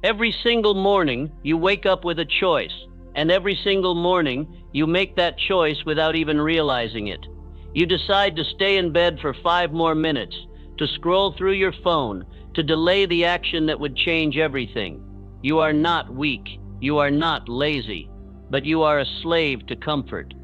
Every single morning, you wake up with a choice, and every single morning, you make that choice without even realizing it. You decide to stay in bed for 5 more minutes, to scroll through your phone, to delay the action that would change everything. You are not weak, you are not lazy, but you are a slave to comfort.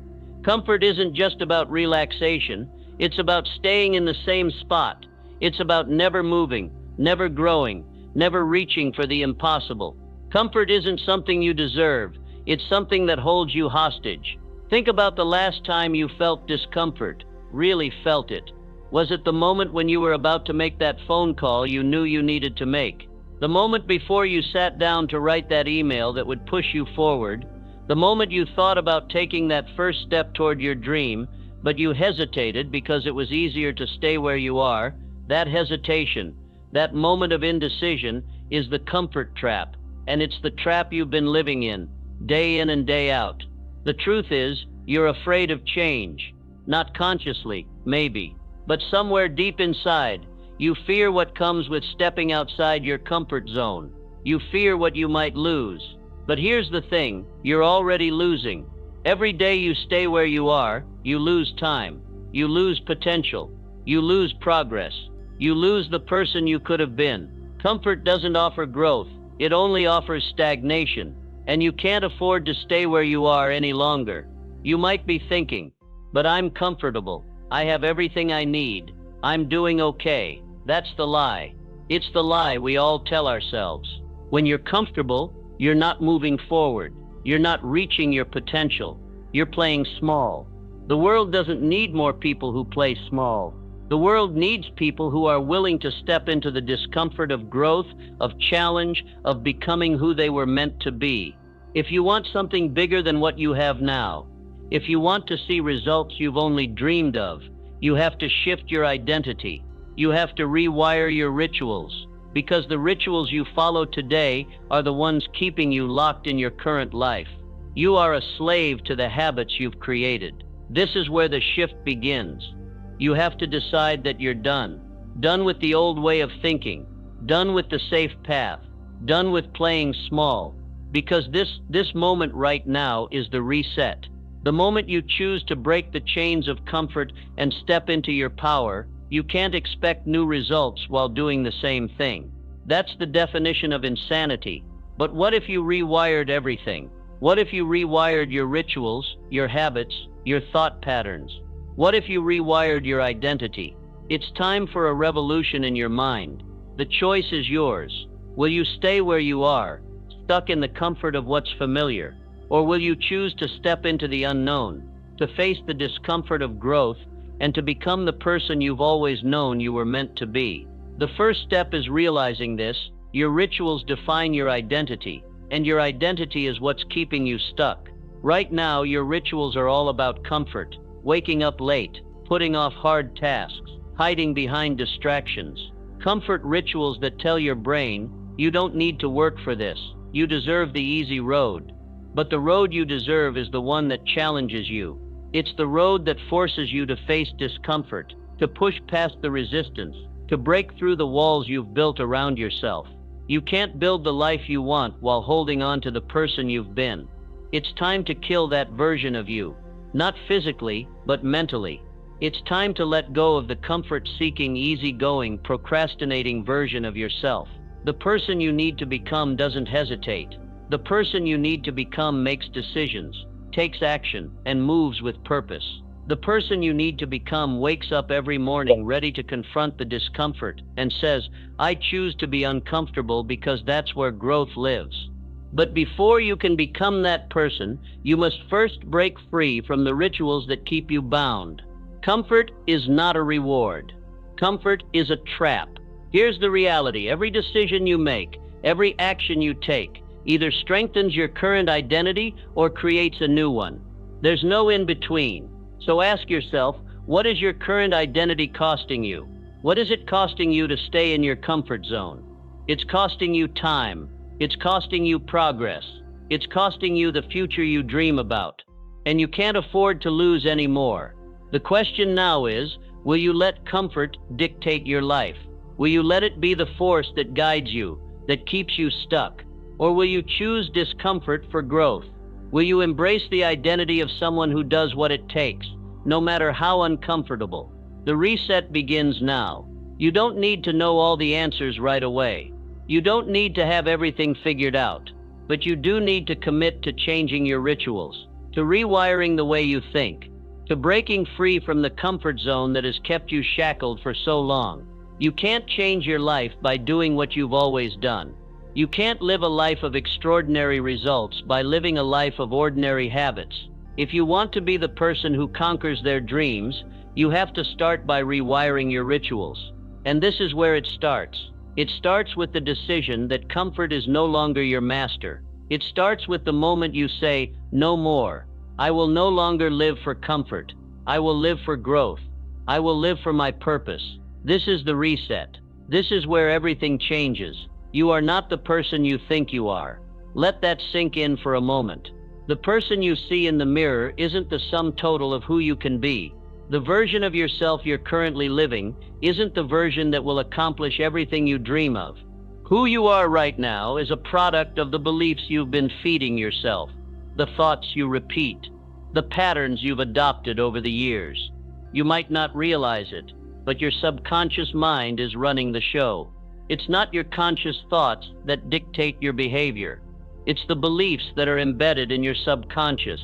Comfort isn't just about relaxation, it's about staying in the same spot. It's about never moving, never growing, never reaching for the impossible. Comfort isn't something you deserve, it's something that holds you hostage. Think about the last time you felt discomfort, really felt it. Was it the moment when you were about to make that phone call you knew you needed to make? The moment before you sat down to write that email that would push you forward? The moment you thought about taking that first step toward your dream, but you hesitated because it was easier to stay where you are? That hesitation, that moment of indecision, is the comfort trap, and it's the trap you've been living in, day in and day out. The truth is, you're afraid of change. Not consciously, maybe, but somewhere deep inside, you fear what comes with stepping outside your comfort zone. You fear what you might lose. But here's the thing, you're already losing. Every day you stay where you are, you lose time. You lose potential. You lose progress. You lose the person you could have been. Comfort doesn't offer growth, it only offers stagnation. And you can't afford to stay where you are any longer. You might be thinking, but I'm comfortable. I have everything I need. I'm doing okay. That's the lie. It's the lie we all tell ourselves. When you're comfortable, you're not moving forward. You're not reaching your potential. You're playing small. The world doesn't need more people who play small. The world needs people who are willing to step into the discomfort of growth, of challenge, of becoming who they were meant to be. If you want something bigger than what you have now, if you want to see results you've only dreamed of, you have to shift your identity. You have to rewire your rituals, because the rituals you follow today are the ones keeping you locked in your current life. You are a slave to the habits you've created. This is where the shift begins. You have to decide that you're done. Done with the old way of thinking. Done with the safe path. Done with playing small. Because this moment right now is the reset. The moment you choose to break the chains of comfort and step into your power, you can't expect new results while doing the same thing. That's the definition of insanity. But what if you rewired everything? What if you rewired your rituals, your habits, your thought patterns? What if you rewired your identity? It's time for a revolution in your mind. The choice is yours. Will you stay where you are, stuck in the comfort of what's familiar? Or will you choose to step into the unknown, to face the discomfort of growth, and to become the person you've always known you were meant to be? The first step is realizing this. Your rituals define your identity, and your identity is what's keeping you stuck. Right now, your rituals are all about comfort. Waking up late, putting off hard tasks, hiding behind distractions. Comfort rituals that tell your brain, you don't need to work for this. You deserve the easy road. But the road you deserve is the one that challenges you. It's the road that forces you to face discomfort, to push past the resistance, to break through the walls you've built around yourself. You can't build the life you want while holding on to the person you've been. It's time to kill that version of you. Not physically, but mentally. It's time to let go of the comfort-seeking, easy-going, procrastinating version of yourself. The person you need to become doesn't hesitate. The person you need to become makes decisions, takes action, and moves with purpose. The person you need to become wakes up every morning ready to confront the discomfort and says, I choose to be uncomfortable because that's where growth lives. But before you can become that person, you must first break free from the rituals that keep you bound. Comfort is not a reward. Comfort is a trap. Here's the reality. Every decision you make, every action you take, either strengthens your current identity or creates a new one. There's no in between. So ask yourself, what is your current identity costing you? What is it costing you to stay in your comfort zone? It's costing you time. It's costing you progress. It's costing you the future you dream about. And you can't afford to lose any more. The question now is, will you let comfort dictate your life? Will you let it be the force that guides you, that keeps you stuck, Or will you choose discomfort for growth? Will you embrace the identity of someone who does what it takes, no matter how uncomfortable? The reset begins now. You don't need to know all the answers right away. You don't need to have everything figured out. But you do need to commit to changing your rituals, to rewiring the way you think, to breaking free from the comfort zone that has kept you shackled for so long. You can't change your life by doing what you've always done. You can't live a life of extraordinary results by living a life of ordinary habits. If you want to be the person who conquers their dreams, you have to start by rewiring your rituals. And this is where it starts. It starts with the decision that comfort is no longer your master. It starts with the moment you say, "No more. I will no longer live for comfort. I will live for growth. I will live for my purpose." This is the reset. This is where everything changes. You are not the person you think you are. Let that sink in for a moment. The person you see in the mirror isn't the sum total of who you can be. The version of yourself you're currently living isn't the version that will accomplish everything you dream of. Who you are right now is a product of the beliefs you've been feeding yourself, the thoughts you repeat, the patterns you've adopted over the years. You might not realize it, but your subconscious mind is running the show. It's not your conscious thoughts that dictate your behavior. It's the beliefs that are embedded in your subconscious,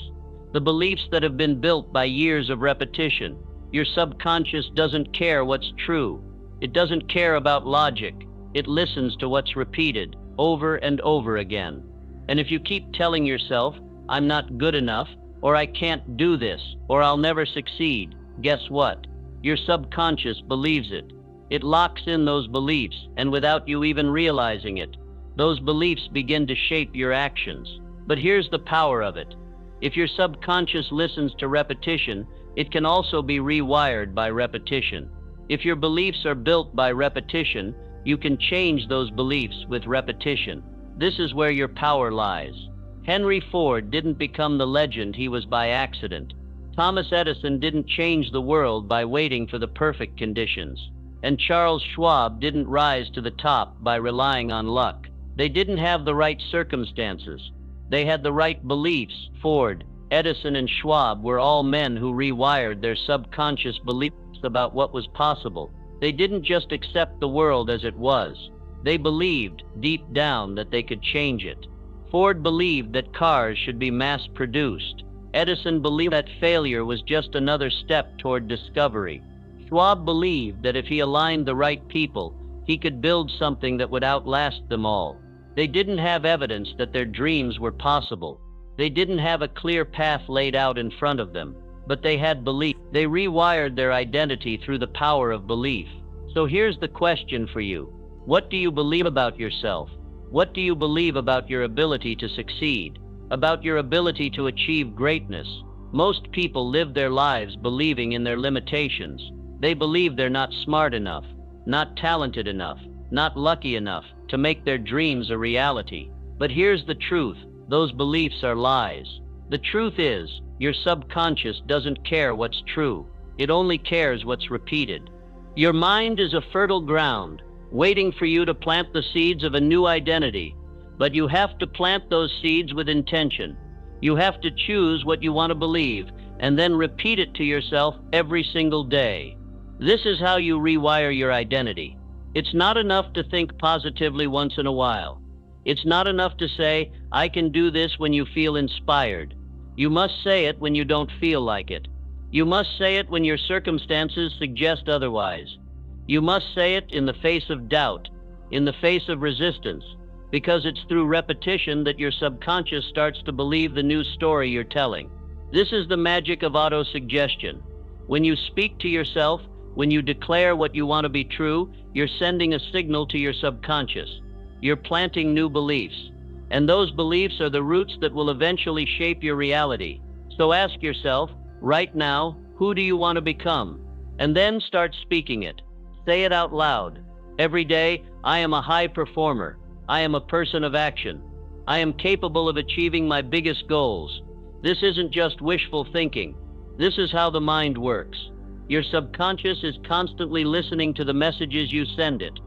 the beliefs that have been built by years of repetition. Your subconscious doesn't care what's true. It doesn't care about logic. It listens to what's repeated over and over again. And if you keep telling yourself, "I'm not good enough," or "I can't do this," or "I'll never succeed," guess what? Your subconscious believes it. It locks in those beliefs, and without you even realizing it, those beliefs begin to shape your actions. But here's the power of it. If your subconscious listens to repetition, it can also be rewired by repetition. If your beliefs are built by repetition, you can change those beliefs with repetition. This is where your power lies. Henry Ford didn't become the legend he was by accident. Thomas Edison didn't change the world by waiting for the perfect conditions. And Charles Schwab didn't rise to the top by relying on luck. They didn't have the right circumstances. They had the right beliefs. Ford, Edison, and Schwab were all men who rewired their subconscious beliefs about what was possible. They didn't just accept the world as it was. They believed, deep down, that they could change it. Ford believed that cars should be mass-produced. Edison believed that failure was just another step toward discovery. Schwab believed that if he aligned the right people, he could build something that would outlast them all. They didn't have evidence that their dreams were possible. They didn't have a clear path laid out in front of them, but they had belief. They rewired their identity through the power of belief. So here's the question for you. What do you believe about yourself? What do you believe about your ability to succeed? About your ability to achieve greatness? Most people live their lives believing in their limitations. They believe they're not smart enough, not talented enough, not lucky enough to make their dreams a reality. But here's the truth. Those beliefs are lies. The truth is, your subconscious doesn't care what's true. It only cares what's repeated. Your mind is a fertile ground, waiting for you to plant the seeds of a new identity. But you have to plant those seeds with intention. You have to choose what you want to believe, and then repeat it to yourself every single day. This is how you rewire your identity. It's not enough to think positively once in a while. It's not enough to say, "I can do this," when you feel inspired. You must say it when you don't feel like it. You must say it when your circumstances suggest otherwise. You must say it in the face of doubt, in the face of resistance, because it's through repetition that your subconscious starts to believe the new story you're telling. This is the magic of autosuggestion. When you speak to yourself, when you declare what you want to be true, you're sending a signal to your subconscious. You're planting new beliefs. And those beliefs are the roots that will eventually shape your reality. So ask yourself, right now, who do you want to become? And then start speaking it. Say it out loud. Every day, "I am a high performer. I am a person of action. I am capable of achieving my biggest goals." This isn't just wishful thinking. This is how the mind works. Your subconscious is constantly listening to the messages you send it.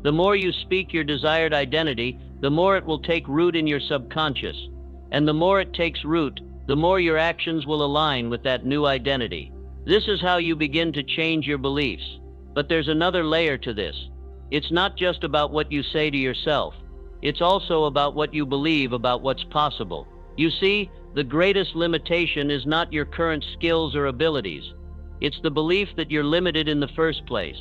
The more you speak your desired identity, the more it will take root in your subconscious. And the more it takes root, the more your actions will align with that new identity. This is how you begin to change your beliefs. But there's another layer to this. It's not just about what you say to yourself. It's also about what you believe about what's possible. You see, the greatest limitation is not your current skills or abilities. It's the belief that you're limited in the first place.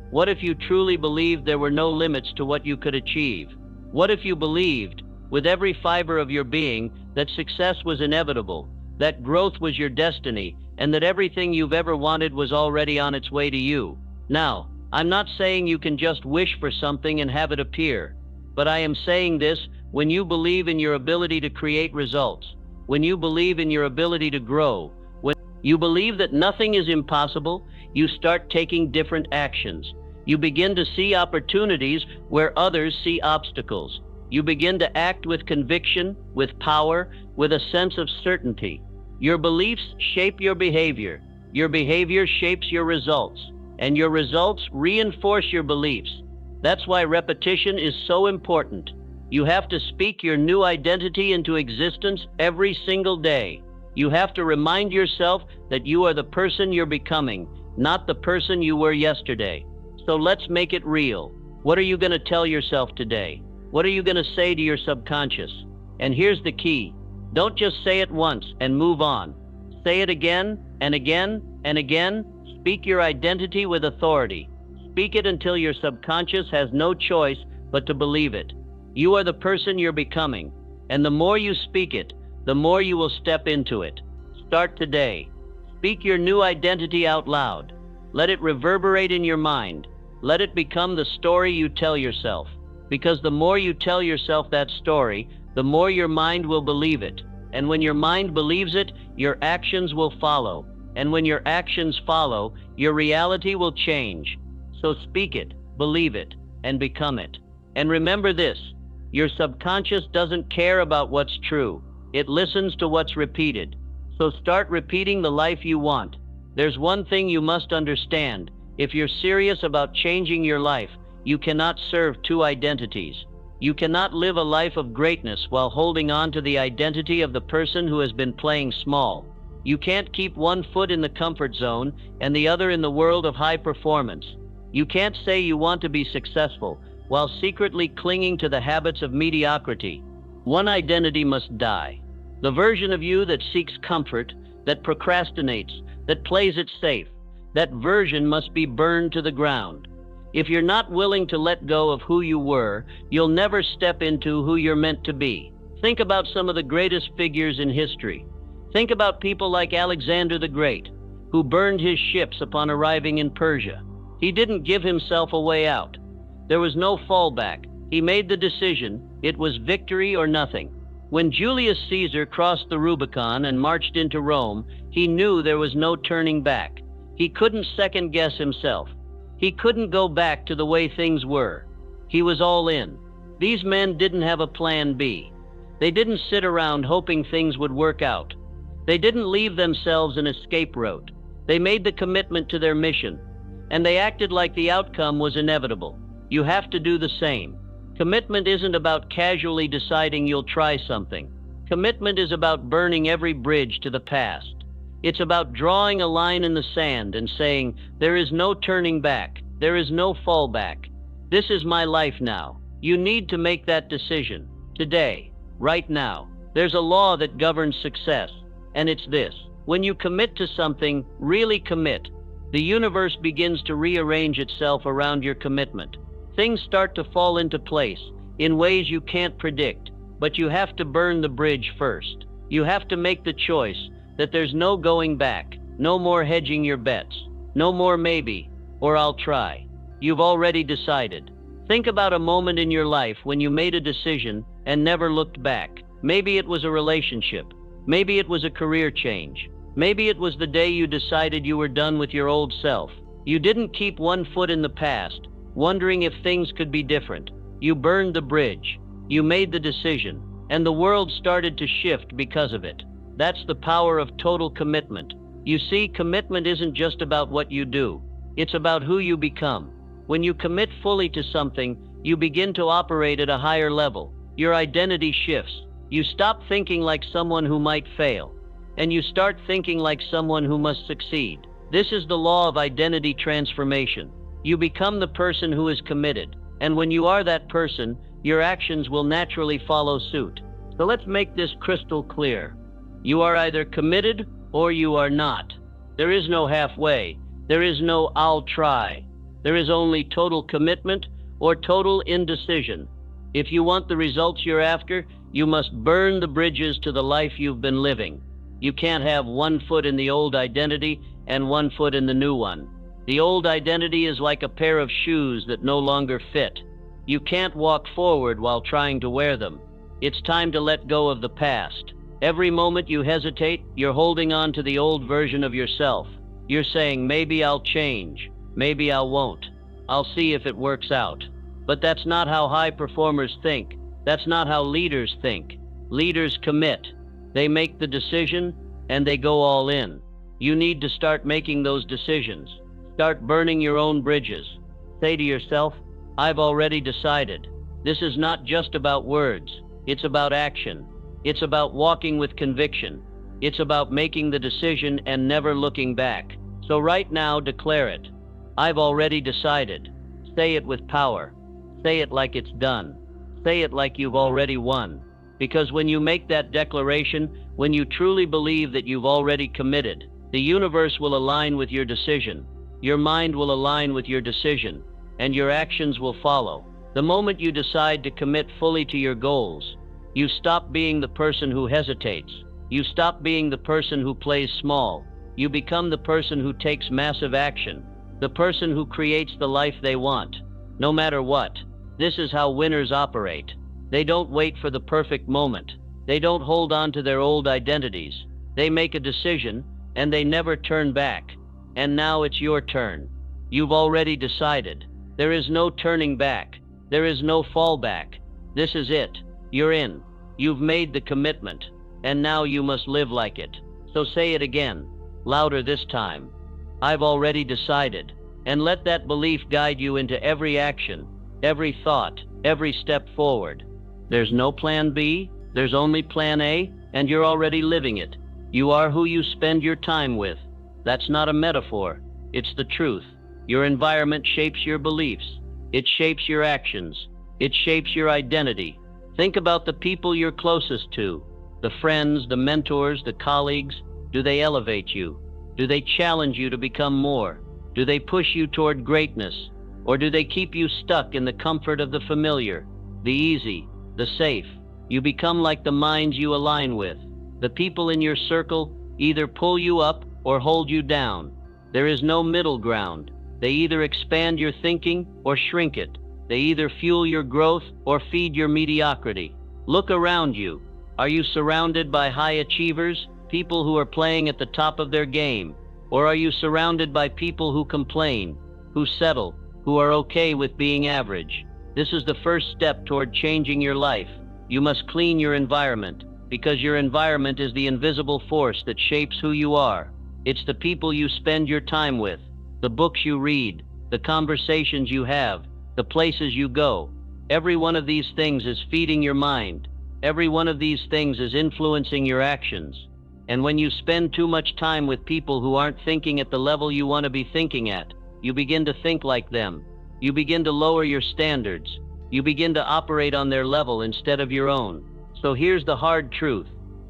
What if you truly believed there were no limits to what you could achieve? What if you believed, with every fiber of your being, that success was inevitable, that growth was your destiny, and that everything you've ever wanted was already on its way to you? Now, I'm not saying you can just wish for something and have it appear, but I am saying this when you believe in your ability to create results, when you believe in your ability to grow, when you believe that nothing is impossible, you start taking different actions. You begin to see opportunities where others see obstacles. You begin to act with conviction, with power, with a sense of certainty. Your beliefs shape your behavior. Your behavior shapes your results, and your results reinforce your beliefs. That's why repetition is so important. You have to speak your new identity into existence every single day. You have to remind yourself that you are the person you're becoming, not the person you were yesterday. So let's make it real. What are you going to tell yourself today? What are you going to say to your subconscious? And here's the key. Don't just say it once and move on. Say it again and again and again. Speak your identity with authority. Speak it until your subconscious has no choice but to believe it. You are the person you're becoming, and the more you speak it, the more you will step into it. Start today. Speak your new identity out loud. Let it reverberate in your mind. Let it become the story you tell yourself. Because the more you tell yourself that story, the more your mind will believe it. And when your mind believes it, your actions will follow. And when your actions follow, your reality will change. So speak it, believe it, and become it. And remember this, your subconscious doesn't care about what's true. It listens to what's repeated. So start repeating the life you want. There's one thing you must understand. If you're serious about changing your life, you cannot serve two identities. You cannot live a life of greatness while holding on to the identity of the person who has been playing small. You can't keep one foot in the comfort zone and the other in the world of high performance. You can't say you want to be successful while secretly clinging to the habits of mediocrity. One identity must die. The version of you that seeks comfort, that procrastinates, that plays it safe, that version must be burned to the ground. If you're not willing to let go of who you were, you'll never step into who you're meant to be. Think about some of the greatest figures in history. Think about people like Alexander the Great, who burned his ships upon arriving in Persia. He didn't give himself a way out. There was no fallback. He made the decision. It was victory or nothing. When Julius Caesar crossed the Rubicon and marched into Rome, he knew there was no turning back. He couldn't second-guess himself. He couldn't go back to the way things were. He was all in. These men didn't have a plan B. They didn't sit around hoping things would work out. They didn't leave themselves an escape route. They made the commitment to their mission, and they acted like the outcome was inevitable. You have to do the same. Commitment isn't about casually deciding you'll try something. Commitment is about burning every bridge to the past. It's about drawing a line in the sand and saying, there is no turning back. There is no fallback. This is my life now. You need to make that decision. Today. Right now. There's a law that governs success, and it's this. When you commit to something, really commit, the universe begins to rearrange itself around your commitment. Things start to fall into place in ways you can't predict, but you have to burn the bridge first. You have to make the choice that there's no going back, no more hedging your bets, no more maybe, or I'll try. You've already decided. Think about a moment in your life when you made a decision and never looked back. Maybe it was a relationship. Maybe it was a career change. Maybe it was the day you decided you were done with your old self. You didn't keep one foot in the past, wondering if things could be different. You burned the bridge. You made the decision, and the world started to shift because of it. That's the power of total commitment. You see, commitment isn't just about what you do. It's about who you become. When you commit fully to something, you begin to operate at a higher level. your identity shifts. You stop thinking like someone who might fail, and you start thinking like someone who must succeed. This is the law of identity transformation. You become the person who is committed, and when you are that person, your actions will naturally follow suit. So let's make this crystal clear. You are either committed or you are not. There is no halfway. There is no "I'll try." There is only total commitment or total indecision. If you want the results you're after, you must burn the bridges to the life you've been living. You can't have one foot in the old identity and one foot in the new one. The old identity is like a pair of shoes that no longer fit. You can't walk forward while trying to wear them. It's time to let go of the past. Every moment you hesitate, you're holding on to the old version of yourself. You're saying, maybe I'll change, maybe I won't. I'll see if it works out. But that's not how high performers think. That's not how leaders think. Leaders commit. They make the decision and they go all in. You need to start making those decisions. Start burning your own bridges. Say to yourself, I've already decided. This is not just about words. It's about action. It's about walking with conviction. It's about making the decision and never looking back. So right now, declare it. I've already decided. Say it with power. Say it like it's done. Say it like you've already won. Because when you make that declaration, when you truly believe that you've already committed, the universe will align with your decision. Your mind will align with your decision, and your actions will follow. The moment you decide to commit fully to your goals, you stop being the person who hesitates. You stop being the person who plays small. You become the person who takes massive action, the person who creates the life they want, no matter what. This is how winners operate. They don't wait for the perfect moment. They don't hold on to their old identities. They make a decision, and they never turn back. And now it's your turn. You've already decided. There is no turning back. There is no fallback. This is it. You're in. You've made the commitment, and now you must live like it. So say it again, louder this time. I've already decided. And let that belief guide you into every action, every thought, every step forward. There's no plan B, there's only plan A, and you're already living it. You are who you spend your time with. That's not a metaphor, it's the truth. Your environment shapes your beliefs. It shapes your actions. It shapes your identity. Think about the people you're closest to, the friends, the mentors, the colleagues. Do they elevate you? Do they challenge you to become more? Do they push you toward greatness? Or do they keep you stuck in the comfort of the familiar, the easy, the safe? You become like the minds you align with. The people in your circle either pull you up or hold you down. There is no middle ground. They either expand your thinking or shrink it. They either fuel your growth or feed your mediocrity. Look around you. Are you surrounded by high achievers, people who are playing at the top of their game? Or are you surrounded by people who complain, who settle, who are okay with being average? This is the first step toward changing your life. You must clean your environment, because your environment is the invisible force that shapes who you are. It's the people you spend your time with, the books you read, the conversations you have, the places you go. Every one of these things is feeding your mind. Every one of these things is influencing your actions. And when you spend too much time with people who aren't thinking at the level you want to be thinking at, you begin to think like them. You begin to lower your standards. You begin to operate on their level instead of your own. So here's the hard truth.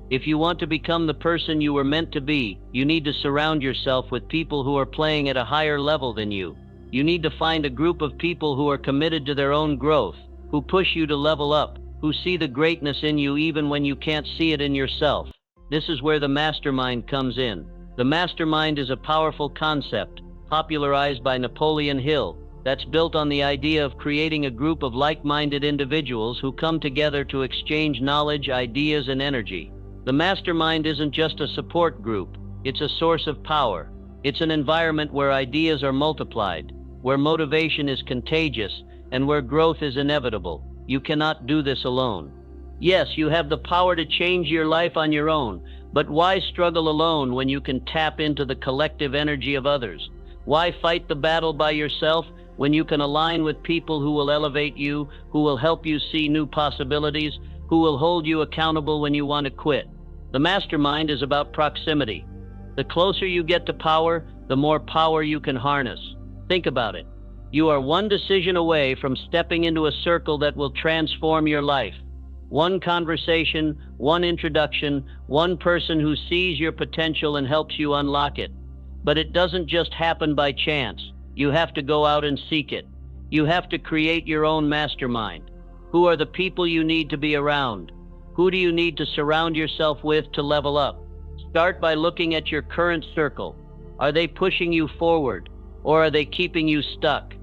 If you want to become the person you were meant to be, you need to surround yourself with people who are playing at a higher level than you. You need to find a group of people who are committed to their own growth, who push you to level up, who see the greatness in you even when you can't see it in yourself. This is where the mastermind comes in. The mastermind is a powerful concept, popularized by Napoleon Hill, that's built on the idea of creating a group of like-minded individuals who come together to exchange knowledge, ideas, and energy. The mastermind isn't just a support group, it's a source of power. It's an environment where ideas are multiplied, where motivation is contagious, and where growth is inevitable. You cannot do this alone. Yes, you have the power to change your life on your own, but why struggle alone when you can tap into the collective energy of others? Why fight the battle by yourself when you can align with people who will elevate you, who will help you see new possibilities, who will hold you accountable when you want to quit. The mastermind is about proximity. The closer you get to power, the more power you can harness. Think about it. You are one decision away from stepping into a circle that will transform your life. One conversation, one introduction, one person who sees your potential and helps you unlock it. But it doesn't just happen by chance. You have to go out and seek it. You have to create your own mastermind. Who are the people you need to be around? Who do you need to surround yourself with to level up? Start by looking at your current circle. Are they pushing you forward, or are they keeping you stuck?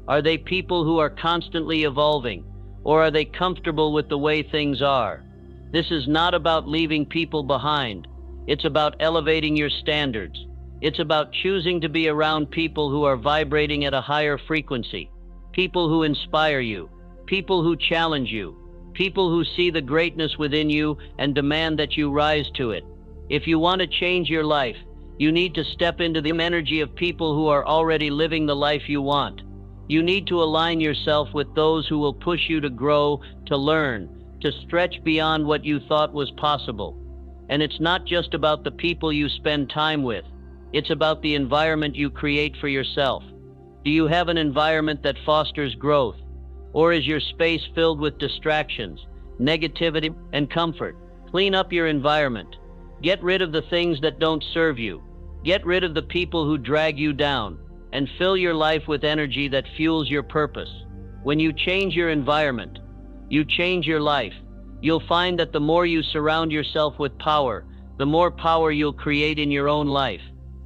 Are they people who are constantly evolving, or are they comfortable with the way things are? This is not about leaving people behind. It's about elevating your standards. It's about choosing to be around people who are vibrating at a higher frequency, people who inspire you, people who challenge you, people who see the greatness within you and demand that you rise to it. If you want to change your life, you need to step into the energy of people who are already living the life you want. You need to align yourself with those who will push you to grow, to learn, to stretch beyond what you thought was possible. And it's not just about the people you spend time with. It's about the environment you create for yourself. Do you have an environment that fosters growth? Or is your space filled with distractions, negativity, and comfort? Clean up your environment. Get rid of the things that don't serve you. Get rid of the people who drag you down, and fill your life with energy that fuels your purpose. When you change your environment, you change your life. You'll find that the more you surround yourself with power, the more power you'll create in your own life.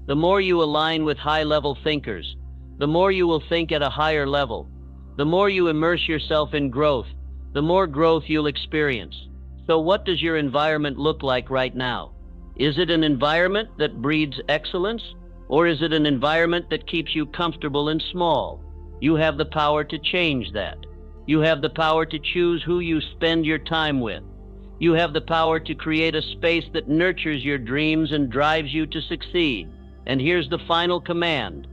The more you align with high-level thinkers, the more you will think at a higher level. The more you immerse yourself in growth, the more growth you'll experience. So what does your environment look like right now? Is it an environment that breeds excellence? Or is it an environment that keeps you comfortable and small? You have the power to change that. You have the power to choose who you spend your time with. You have the power to create a space that nurtures your dreams and drives you to succeed. And here's the final command.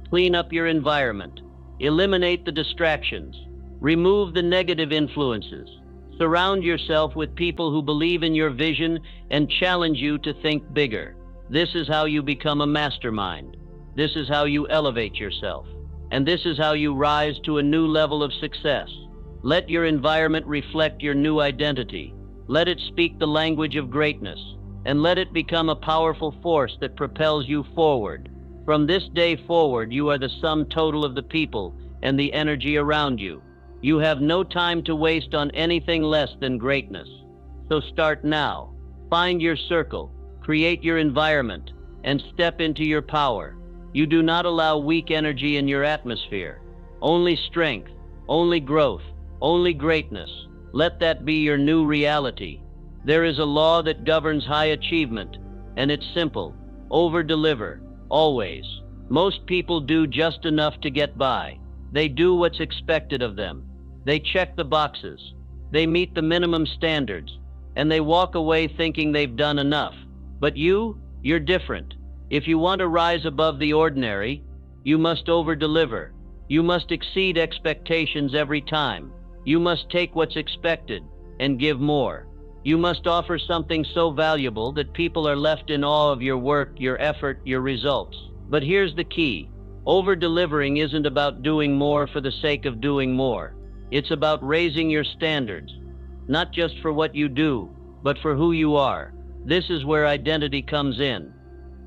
Clean up your environment. Eliminate the distractions. Remove the negative influences. Surround yourself with people who believe in your vision and challenge you to think bigger. This is how you become a mastermind. This is how you elevate yourself. And this is how you rise to a new level of success. Let your environment reflect your new identity. Let it speak the language of greatness. And let it become a powerful force that propels you forward. From this day forward, you are the sum total of the people and the energy around you. You have no time to waste on anything less than greatness. So start now. Find your circle, create your environment, and step into your power. You do not allow weak energy in your atmosphere. Only strength, only growth, only greatness. Let that be your new reality. There is a law that governs high achievement, and it's simple. Over-deliver, always. Most people do just enough to get by. They do what's expected of them. They check the boxes. They meet the minimum standards, and they walk away thinking they've done enough. But you're different. If you want to rise above the ordinary, you must over-deliver. You must exceed expectations every time. You must take what's expected and give more. You must offer something so valuable that people are left in awe of your work, your effort, your results. But here's the key. Over-delivering isn't about doing more for the sake of doing more. It's about raising your standards, not just for what you do, but for who you are. This is where identity comes in.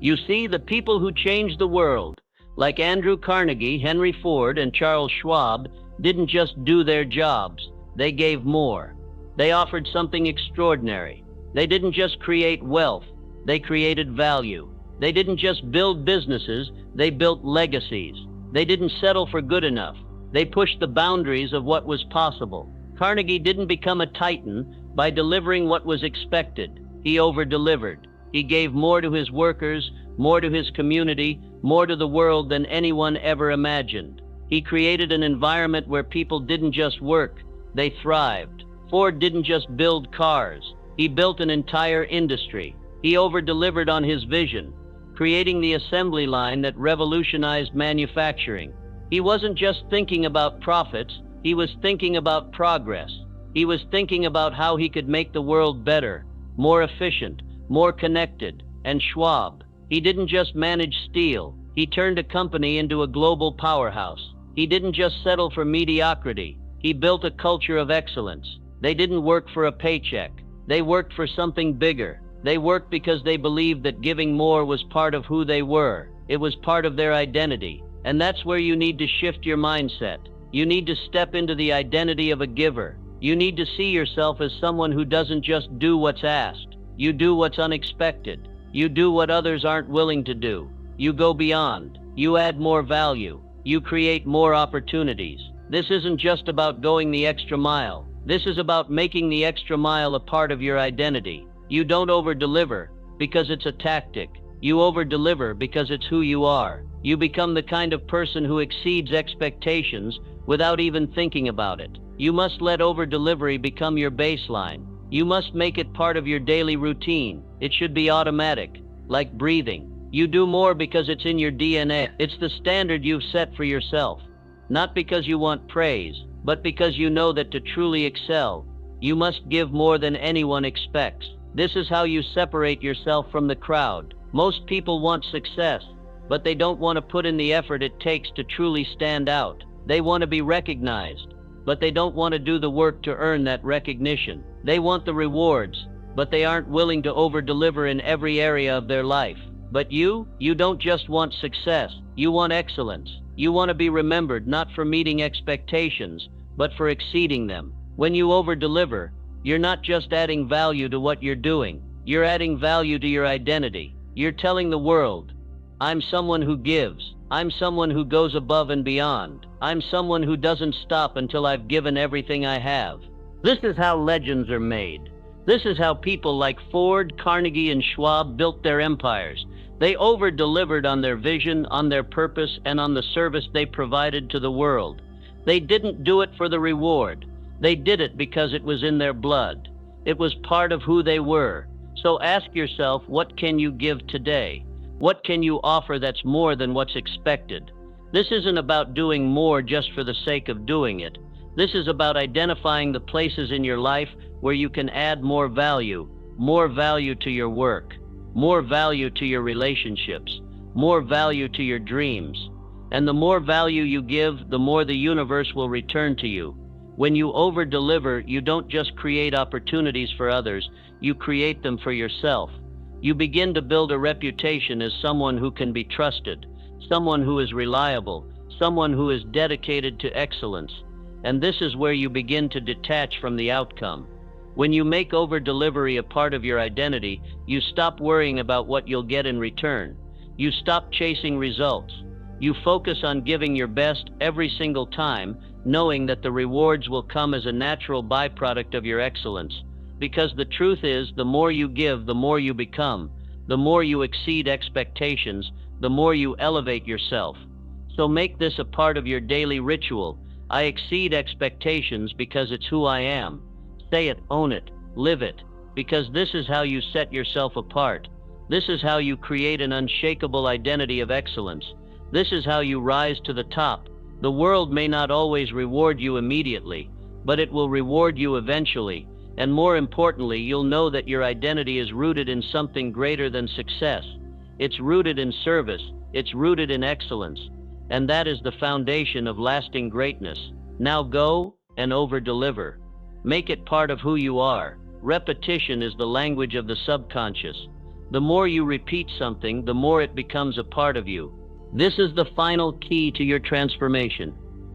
You see, the people who changed the world, like Andrew Carnegie, Henry Ford, and Charles Schwab, didn't just do their jobs. They gave more. They offered something extraordinary. They didn't just create wealth, they created value. They didn't just build businesses, they built legacies. They didn't settle for good enough. They pushed the boundaries of what was possible. Carnegie didn't become a titan by delivering what was expected. He over-delivered. He gave more to his workers, more to his community, more to the world than anyone ever imagined. He created an environment where people didn't just work, they thrived. Ford didn't just build cars, he built an entire industry. He over-delivered on his vision, creating the assembly line that revolutionized manufacturing. He wasn't just thinking about profits, he was thinking about progress. He was thinking about how he could make the world better, more efficient, more connected. And Schwab, he didn't just manage steel, he turned a company into a global powerhouse. He didn't just settle for mediocrity, he built a culture of excellence. They didn't work for a paycheck, they worked for something bigger. They worked because they believed that giving more was part of who they were. It was part of their identity. And that's where you need to shift your mindset. You need to step into the identity of a giver. You need to see yourself as someone who doesn't just do what's asked. You do what's unexpected. You do what others aren't willing to do. You go beyond. You add more value. You create more opportunities. This isn't just about going the extra mile. This is about making the extra mile a part of your identity. You don't over-deliver because it's a tactic. You over-deliver because it's who you are. You become the kind of person who exceeds expectations without even thinking about it. You must let over-delivery become your baseline. You must make it part of your daily routine. It should be automatic, like breathing. You do more because it's in your DNA. It's the standard you've set for yourself. Not because you want praise, but because you know that to truly excel, you must give more than anyone expects. This is how you separate yourself from the crowd. Most people want success, but they don't want to put in the effort it takes to truly stand out. They want to be recognized, but they don't want to do the work to earn that recognition. They want the rewards, but they aren't willing to over-deliver in every area of their life. But you don't just want success, you want excellence. You want to be remembered not for meeting expectations, but for exceeding them. When you over-deliver, you're not just adding value to what you're doing, you're adding value to your identity. You're telling the world, I'm someone who gives. I'm someone who goes above and beyond. I'm someone who doesn't stop until I've given everything I have. This is how legends are made. This is how people like Ford, Carnegie, and Schwab built their empires. They over-delivered on their vision, on their purpose, and on the service they provided to the world. They didn't do it for the reward. They did it because it was in their blood. It was part of who they were. So ask yourself, what can you give today? What can you offer that's more than what's expected? This isn't about doing more just for the sake of doing it. This is about identifying the places in your life where you can add more value to your work, more value to your relationships, more value to your dreams. And the more value you give, the more the universe will return to you. When you over-deliver, you don't just create opportunities for others, you create them for yourself. You begin to build a reputation as someone who can be trusted, someone who is reliable, someone who is dedicated to excellence. And this is where you begin to detach from the outcome. When you make over-delivery a part of your identity, you stop worrying about what you'll get in return. You stop chasing results. You focus on giving your best every single time, knowing that the rewards will come as a natural byproduct of your excellence. Because the truth is, the more you give, the more you become. The more you exceed expectations, the more you elevate yourself. So make this a part of your daily ritual. I exceed expectations because it's who I am. Say it, own it, live it, because this is how you set yourself apart. This is how you create an unshakable identity of excellence. This is how you rise to the top. The world may not always reward you immediately, but it will reward you eventually. And more importantly, you'll know that your identity is rooted in something greater than success. It's rooted in service. It's rooted in excellence. And that is the foundation of lasting greatness. Now go and over-deliver. Make it part of who you are. Repetition is the language of the subconscious. The more you repeat something, the more it becomes a part of you. This is the final key to your transformation.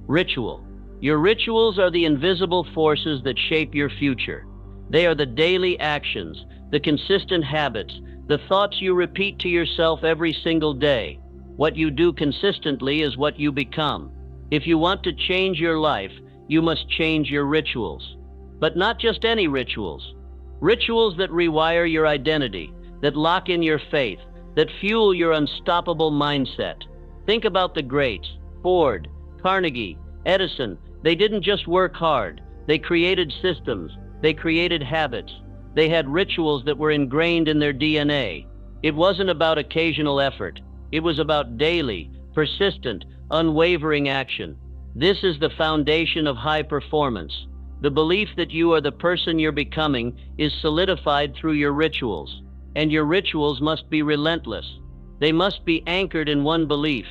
Ritual. Your rituals are the invisible forces that shape your future. They are the daily actions, the consistent habits, the thoughts you repeat to yourself every single day. What you do consistently is what you become. If you want to change your life, you must change your rituals. But not just any rituals. Rituals that rewire your identity, that lock in your faith, that fuel your unstoppable mindset. Think about the greats, Ford, Carnegie, Edison. They didn't just work hard. They created systems. They created habits. They had rituals that were ingrained in their DNA. It wasn't about occasional effort. It was about daily, persistent, unwavering action. This is the foundation of high performance. The belief that you are the person you're becoming is solidified through your rituals, and your rituals must be relentless. They must be anchored in one belief: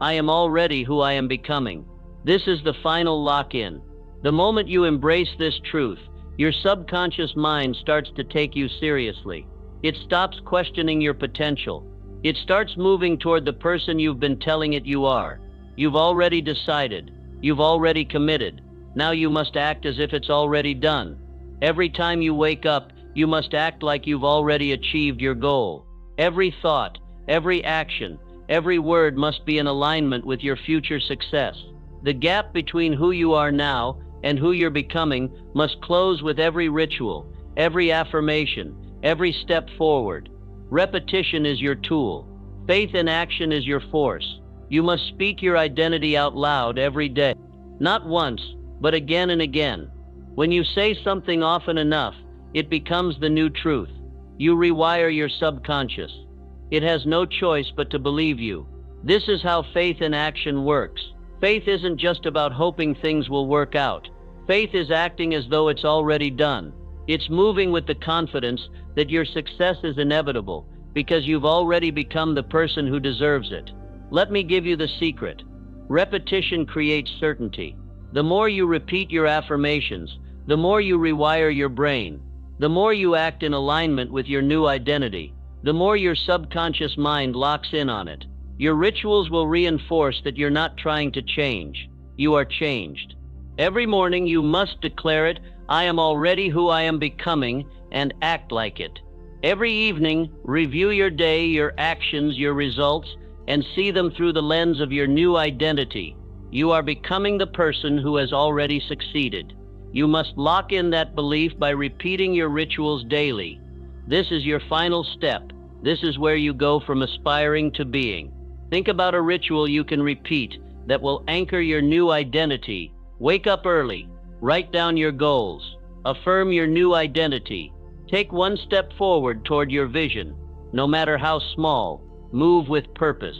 I am already who I am becoming. This is the final lock-in. The moment you embrace this truth, your subconscious mind starts to take you seriously. It stops questioning your potential. It starts moving toward the person you've been telling it you are. You've already decided. You've already committed. Now you must act as if it's already done. Every time you wake up, you must act like you've already achieved your goal. Every thought, every action, every word must be in alignment with your future success. The gap between who you are now and who you're becoming must close with every ritual, every affirmation, every step forward. Repetition is your tool. Faith in action is your force. You must speak your identity out loud every day. Not once, but again and again. When you say something often enough, it becomes the new truth. You rewire your subconscious. It has no choice but to believe you. This is how faith in action works. Faith isn't just about hoping things will work out. Faith is acting as though it's already done. It's moving with the confidence that your success is inevitable because you've already become the person who deserves it. Let me give you the secret. Repetition creates certainty. The more you repeat your affirmations, the more you rewire your brain. The more you act in alignment with your new identity, the more your subconscious mind locks in on it. Your rituals will reinforce that you're not trying to change. You are changed. Every morning you must declare it: I am already who I am becoming, and act like it. Every evening, review your day, your actions, your results, and see them through the lens of your new identity. You are becoming the person who has already succeeded. You must lock in that belief by repeating your rituals daily. This is your final step. This is where you go from aspiring to being. Think about a ritual you can repeat that will anchor your new identity. Wake up early. Write down your goals. Affirm your new identity. Take one step forward toward your vision. No matter how small, move with purpose.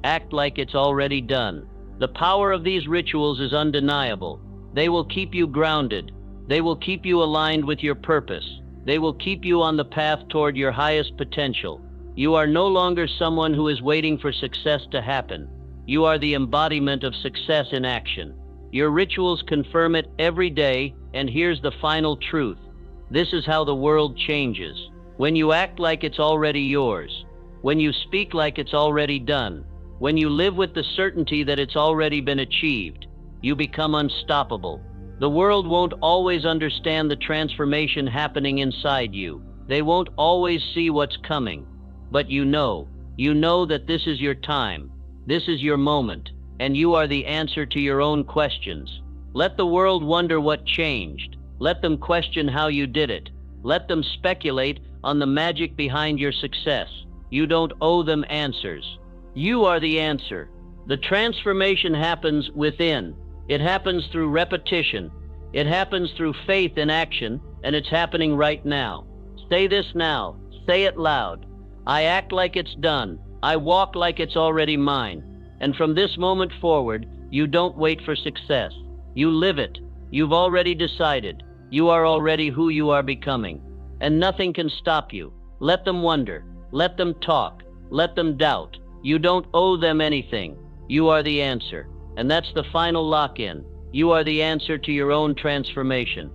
Act like it's already done. The power of these rituals is undeniable. They will keep you grounded. They will keep you aligned with your purpose. They will keep you on the path toward your highest potential. You are no longer someone who is waiting for success to happen. You are the embodiment of success in action. Your rituals confirm it every day, and here's the final truth. This is how the world changes. When you act like it's already yours. When you speak like it's already done. When you live with the certainty that it's already been achieved, you become unstoppable. The world won't always understand the transformation happening inside you. They won't always see what's coming. But you know that this is your time. This is your moment, and you are the answer to your own questions. Let the world wonder what changed. Let them question how you did it. Let them speculate on the magic behind your success. You don't owe them answers. You are the answer. The transformation happens within. It happens through repetition. It happens through faith in action, and it's happening right now. Say this now. Say it loud. I act like it's done. I walk like it's already mine. And from this moment forward, you don't wait for success. You live it. You've already decided. You are already who you are becoming. And nothing can stop you. Let them wonder. Let them talk. Let them doubt. You don't owe them anything. You are the answer. And that's the final lock-in. You are the answer to your own transformation.